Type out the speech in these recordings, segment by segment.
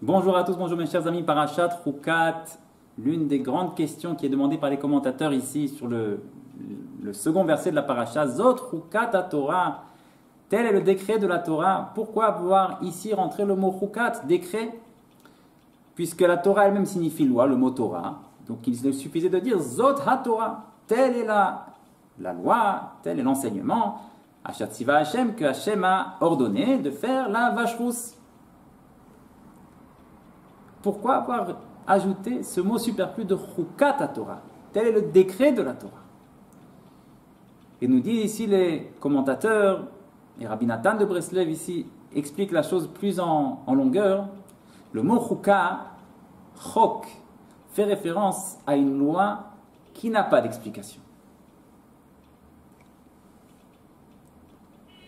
Bonjour à tous, bonjour mes chers amis. Parashat Chukat, l'une des grandes questions qui est demandée par les commentateurs ici sur le second verset de la parasha. Zot Chukat à Torah, tel est le décret de la Torah. Pourquoi voir ici rentrer le mot Chukat, décret, puisque la Torah elle-même signifie loi, le mot Torah. Donc il suffisait de dire Zot ha-Torah, telle est la loi, tel est l'enseignement. Achat Siva Hashem, que Hashem a ordonné de faire la vache rousse. Pourquoi avoir ajouté ce mot superflu de Chukat à Torah? Tel est le décret de la Torah. Et nous dit ici les commentateurs, et Rabbi Nathan de Breslev ici explique la chose plus en longueur. Le mot Chukat, Chok, fait référence à une loi qui n'a pas d'explication.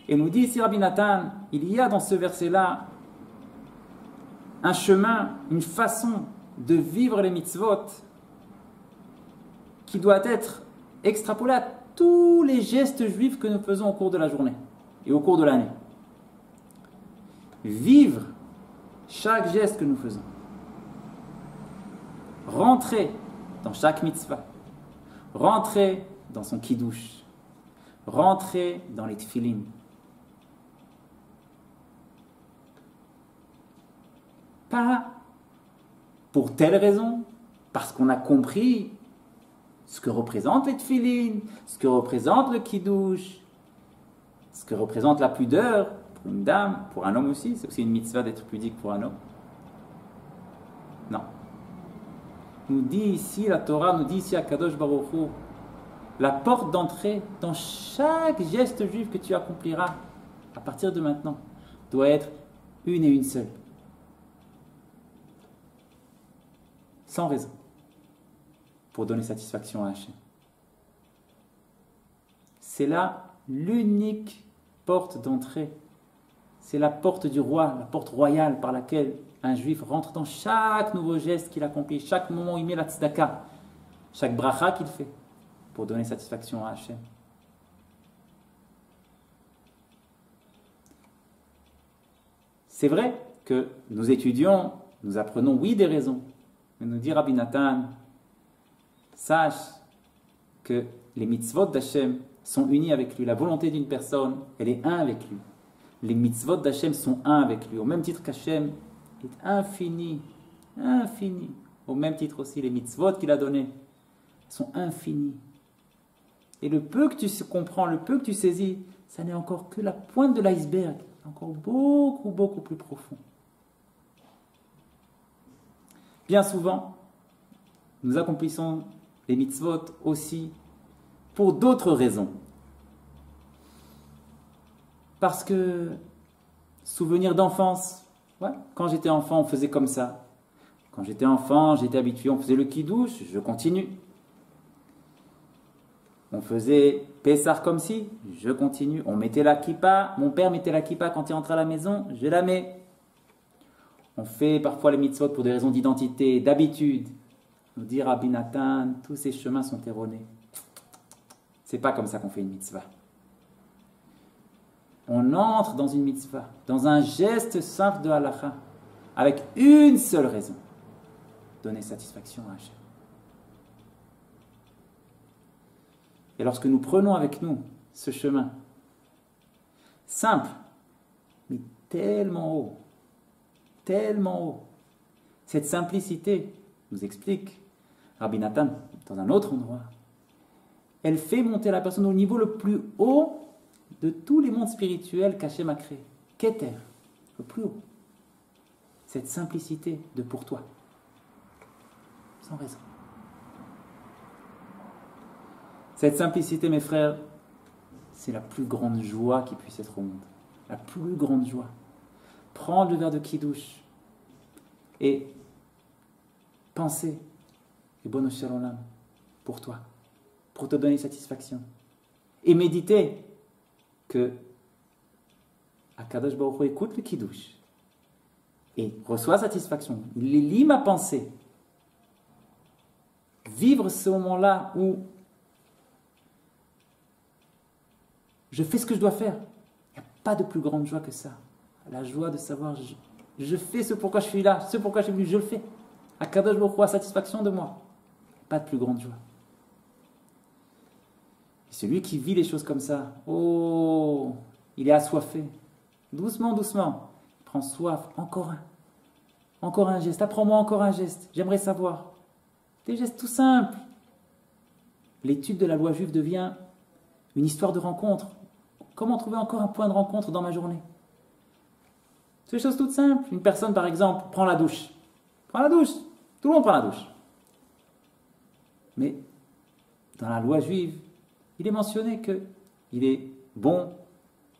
Et nous dit ici Rabbi Nathan, il y a dans ce verset-là un chemin, une façon de vivre les mitzvot qui doit être extrapolée à tous les gestes juifs que nous faisons au cours de la journée et au cours de l'année. Vivre chaque geste que nous faisons. Rentrer dans chaque mitzvah. Rentrer dans son kiddush. Rentrer dans les tefillin. Pas pour telle raison, parce qu'on a compris ce que représente les tefillin, ce que représente le kiddush, ce que représente la pudeur pour une dame, pour un homme aussi. C'est aussi une mitzvah d'être pudique pour un homme. Non. Nous dit ici, la Torah nous dit ici à Kadosh Baruch Hu, la porte d'entrée dans chaque geste juif que tu accompliras à partir de maintenant doit être une et une seule. Sans raison, pour donner satisfaction à Hachem. C'est là l'unique porte d'entrée. C'est la porte du roi, la porte royale par laquelle un juif rentre dans chaque nouveau geste qu'il accomplit, chaque moment où il met la tzedaka, chaque bracha qu'il fait, pour donner satisfaction à Hachem. C'est vrai que nous étudions, nous apprenons, oui, des raisons. Mais nous dit Rabbi Nathan, sache que les mitzvot d'Hachem sont unis avec lui. La volonté d'une personne, elle est un avec lui. Les mitzvot d'Hachem sont un avec lui. Au même titre qu'Hachem est infini, infini. Au même titre aussi, les mitzvot qu'il a donnés sont infinis. Et le peu que tu comprends, le peu que tu saisis, ça n'est encore que la pointe de l'iceberg. Encore beaucoup, beaucoup plus profond. Bien souvent, nous accomplissons les mitzvot aussi pour d'autres raisons. Parce que, souvenir d'enfance, ouais, quand j'étais enfant, on faisait comme ça. Quand j'étais enfant, j'étais habitué, on faisait le kiddush, je continue. On faisait Pessah comme si, je continue. On mettait la kippa, mon père mettait la kippa quand il rentrait à la maison, je la mets. On fait parfois les mitzvot pour des raisons d'identité, d'habitude. Nous dit Rabbi Nathan, tous ces chemins sont erronés. C'est pas comme ça qu'on fait une mitzvah. On entre dans une mitzvah, dans un geste simple de halakha, avec une seule raison, donner satisfaction à Hachem. Et lorsque nous prenons avec nous ce chemin, simple, mais tellement haut, cette simplicité, nous explique Rabbi Nathan dans un autre endroit, elle fait monter la personne au niveau le plus haut de tous les mondes spirituels qu'Hachem a créés. Keter, le plus haut. Cette simplicité de pour toi. Sans raison. Cette simplicité, mes frères, c'est la plus grande joie qui puisse être au monde. La plus grande joie. Prendre le verre de kiddush et penser, Ribono Shel Olam, pour toi, pour te donner satisfaction. Et méditer que Akadosh Baruch Hu écoute le kiddush et reçoit satisfaction. Il lit ma pensée. Vivre ce moment-là où je fais ce que je dois faire. Il n'y a pas de plus grande joie que ça. La joie de savoir Je fais ce pourquoi je suis là, ce pourquoi je suis venu, je le fais. Akadosh Baruch Hu a satisfaction de moi. Pas de plus grande joie. Et celui qui vit les choses comme ça, oh, il est assoiffé. Doucement, doucement. Il prend soif. Encore un geste. Apprends-moi encore un geste. J'aimerais savoir. Des gestes tout simples. L'étude de la loi juive devient une histoire de rencontre. Comment trouver encore un point de rencontre dans ma journée? C'est des choses toutes simples. Une personne, par exemple, prend la douche. Prend la douche. Tout le monde prend la douche. Mais dans la loi juive, il est mentionné qu'il est bon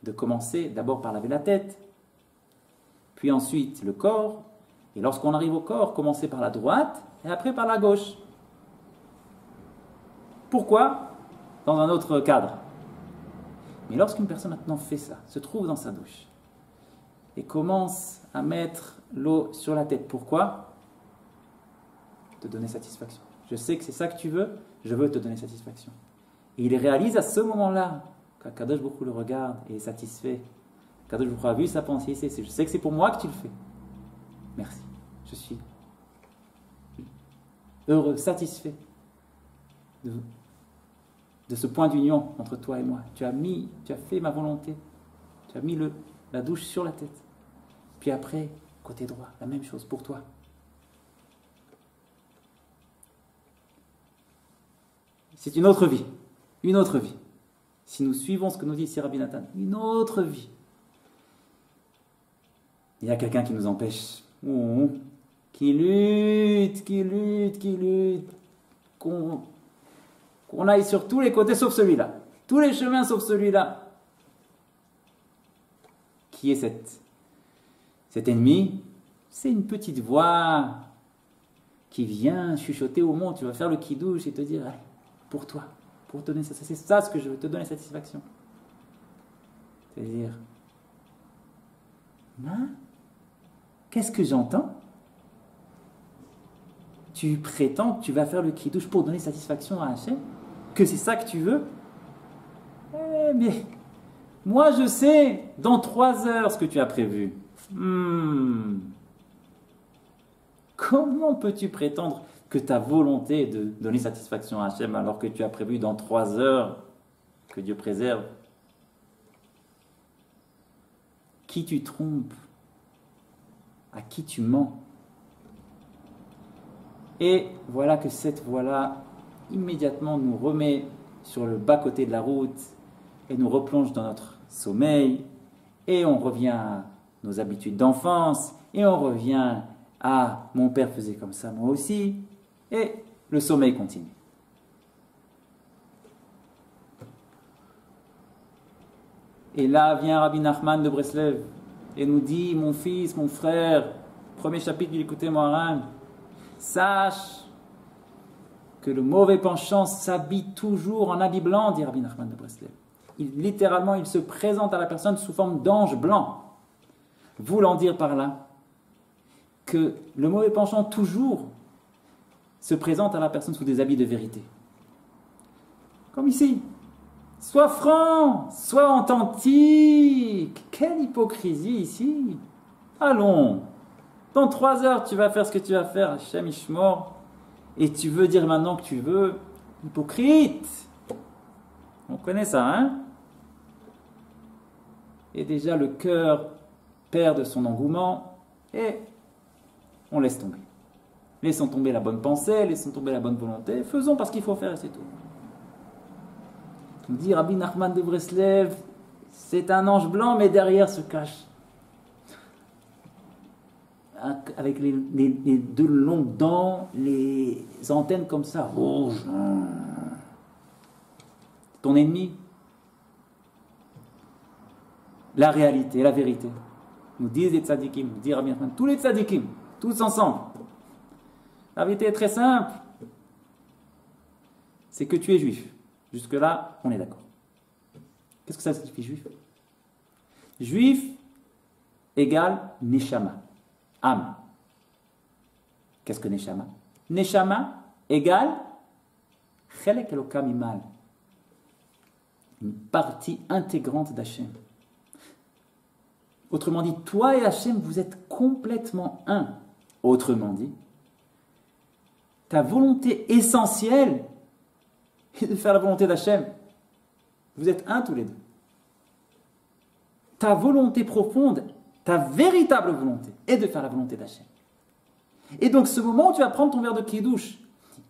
de commencer d'abord par laver la tête, puis ensuite le corps, et lorsqu'on arrive au corps, commencer par la droite, et après par la gauche. Pourquoi? Dans un autre cadre. Mais lorsqu'une personne maintenant fait ça, se trouve dans sa douche, et commence à mettre l'eau sur la tête, pourquoi? Te donner satisfaction. Je sais que c'est ça que tu veux, je veux te donner satisfaction. Et il réalise à ce moment-là qu'Akadosh Baruch Hu le regarde et est satisfait. Akadosh Baruch Hu a vu sa pensée, je sais que c'est pour moi que tu le fais. Merci. Je suis heureux, satisfait de ce point d'union entre toi et moi. Tu as fait ma volonté. Tu as mis la douche sur la tête. Puis après, côté droit, la même chose pour toi. C'est une autre vie. Une autre vie. Si nous suivons ce que nous dit ici Rabbi Nathan, une autre vie. Il y a quelqu'un qui nous empêche. Qui lutte. Qu'on aille sur tous les côtés sauf celui-là. Tous les chemins sauf celui-là. Qui est cet ennemi? C'est une petite voix qui vient chuchoter au monde. Tu vas faire le kidouche et te dire, allez, pour toi, pour te donner ça, c'est ça ce que je veux, te donner satisfaction. C'est-à-dire, hein? Qu'est-ce que j'entends? Tu prétends que tu vas faire le kidouche pour donner satisfaction à Hachem? Que c'est ça que tu veux? Mais moi je sais dans 3 heures ce que tu as prévu. Comment peux-tu prétendre que ta volonté est de donner satisfaction à Hachem alors que tu as prévu dans 3 heures, que Dieu préserve? Qui tu trompes? À qui tu mens? Et voilà que cette voie-là, immédiatement, nous remet sur le bas-côté de la route et nous replonge dans notre sommeil. Et on revient à nos habitudes d'enfance. Et on revient à « mon père faisait comme ça, moi aussi ». Et le sommeil continue. Et là vient Rabbi Nachman de Breslev et nous dit, mon fils, mon frère, premier chapitre du Likutei Moharan, sache que le mauvais penchant s'habille toujours en habit blanc, dit Rabbi Nachman de Breslev. Littéralement, il se présente à la personne sous forme d'ange blanc, voulant dire par là que le mauvais penchant toujours se présente à la personne sous des habits de vérité. Comme ici. Sois franc, sois authentique. Quelle hypocrisie ici. Allons. Dans 3 heures, tu vas faire ce que tu vas faire, Hachem Ishmor. Et tu veux dire maintenant que tu veux. Hypocrite. On connaît ça, hein? Et déjà, le cœur perd de son engouement. Et on laisse tomber. Laissons tomber la bonne pensée, laissons tomber la bonne volonté, faisons parce qu'il faut faire et c'est tout. Nous dit Rabbi Nachman de Breslev, c'est un ange blanc, mais derrière se cache, avec les 2 longues dents, les antennes comme ça, rouges. Ton ennemi. La réalité, la vérité. Nous disent les tzadikim, nous dit Rabbi Nachman, tous les tzadikim, tous ensemble. La vérité est très simple. C'est que tu es juif. Jusque-là, on est d'accord. Qu'est-ce que ça signifie juif? Juif égale neshama, âme. Qu'est-ce que neshama? Neshama égale chelek elokam imal, une partie intégrante d'Hachem. Autrement dit, toi et Hachem, vous êtes complètement un. Autrement dit, ta volonté essentielle est de faire la volonté d'Hachem. Vous êtes un tous les deux. Ta volonté profonde, ta véritable volonté, est de faire la volonté d'Hachem. Et donc ce moment où tu vas prendre ton verre de kidouche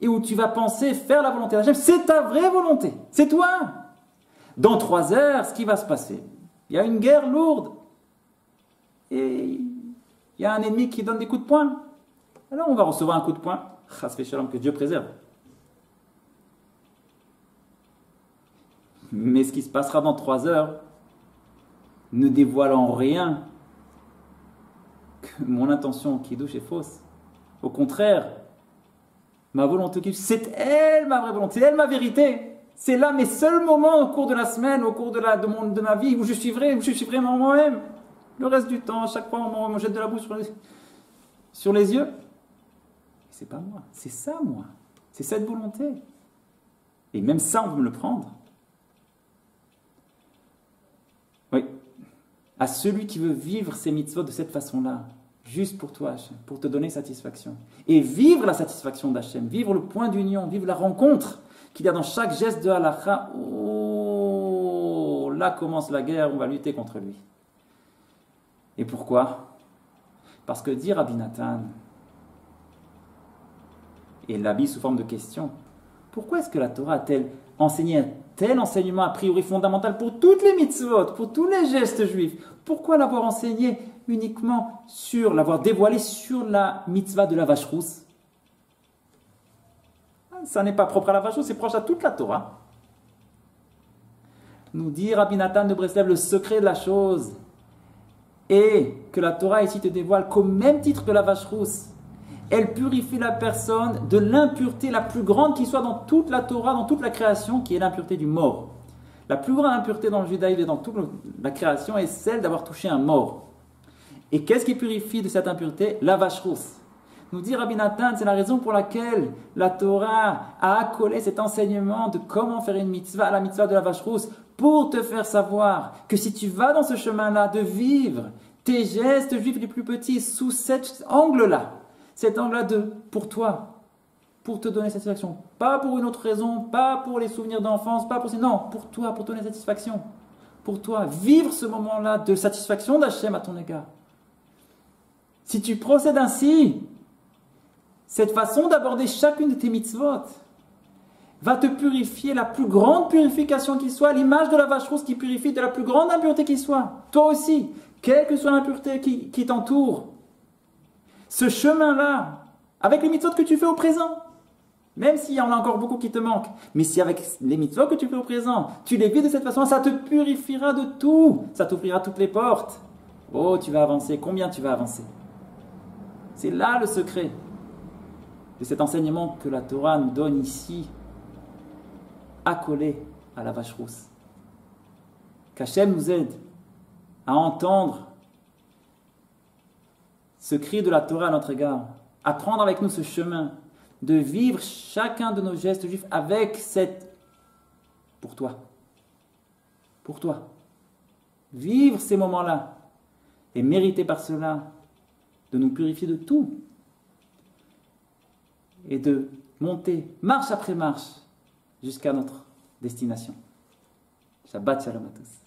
et où tu vas penser faire la volonté d'Hachem, c'est ta vraie volonté, c'est toi. Dans 3 heures, ce qui va se passer, il y a une guerre lourde et il y a un ennemi qui donne des coups de poing. Alors on va recevoir un coup de poing, chas v'shalom, que Dieu préserve. Mais ce qui se passera dans 3 heures ne dévoile en rien que mon intention qui douche est fausse. Au contraire, ma volonté, c'est elle ma vraie volonté, c'est elle ma vérité. C'est là mes seuls moments au cours de la semaine, au cours de ma vie où je suis vrai, où je suis vraiment moi-même. Le reste du temps, à chaque fois, on me jette de la boue sur les yeux. C'est pas moi, c'est ça moi. C'est cette volonté. Et même ça, on veut me le prendre. Oui. À celui qui veut vivre ses mitzvot de cette façon-là, juste pour toi, Hachem, pour te donner satisfaction. Et vivre la satisfaction d'Hachem, vivre le point d'union, vivre la rencontre qu'il y a dans chaque geste de halakha. Oh, là commence la guerre, on va lutter contre lui. Et pourquoi? Parce que dit Rabbi Nathan, et l'habille sous forme de question, pourquoi est-ce que la Torah a-t-elle enseigné tel enseignement a priori fondamental pour toutes les mitzvot, pour tous les gestes juifs? Pourquoi l'avoir enseigné uniquement l'avoir dévoilé sur la mitzvah de la vache rousse? Ça n'est pas propre à la vache rousse, c'est proche à toute la Torah. Nous dit Rabbi Nathan de Breslev le secret de la chose est que la Torah ici te dévoile qu'au même titre que la vache rousse, elle purifie la personne de l'impureté la plus grande qui soit dans toute la Torah, dans toute la création, qui est l'impureté du mort. La plus grande impureté dans le judaïsme et dans toute la création est celle d'avoir touché un mort. Et qu'est-ce qui purifie de cette impureté? La vache rousse. Nous dit Rabbi Nathan, c'est la raison pour laquelle la Torah a accolé cet enseignement de comment faire une mitzvah à la mitzvah de la vache rousse, pour te faire savoir que si tu vas dans ce chemin-là de vivre tes gestes juifs les plus petits sous cet angle-là, pour toi, pour te donner satisfaction, pas pour une autre raison, pas pour les souvenirs d'enfance, pas pour non, pour toi, pour te donner satisfaction, pour toi, vivre ce moment-là de satisfaction d'Hachem à ton égard. Si tu procèdes ainsi, cette façon d'aborder chacune de tes mitzvot va te purifier la plus grande purification qui soit, l'image de la vache rousse qui purifie de la plus grande impureté qui soit. Toi aussi, quelle que soit l'impureté qui t'entoure, ce chemin-là, avec les mitzvot que tu fais au présent, même s'il y en a encore beaucoup qui te manquent, mais si avec les mitzvot que tu fais au présent, tu les vis de cette façon, ça te purifiera de tout, ça t'ouvrira toutes les portes. Oh, tu vas avancer, combien tu vas avancer? C'est là le secret de cet enseignement que la Torah nous donne ici, accolé à la vache rousse. Qu'Hachem nous aide à entendre ce cri de la Torah à notre égard, à prendre avec nous ce chemin, de vivre chacun de nos gestes juifs avec cette... pour toi. Pour toi. Vivre ces moments-là et mériter par cela de nous purifier de tout et de monter marche après marche jusqu'à notre destination. Shabbat Shalom à tous.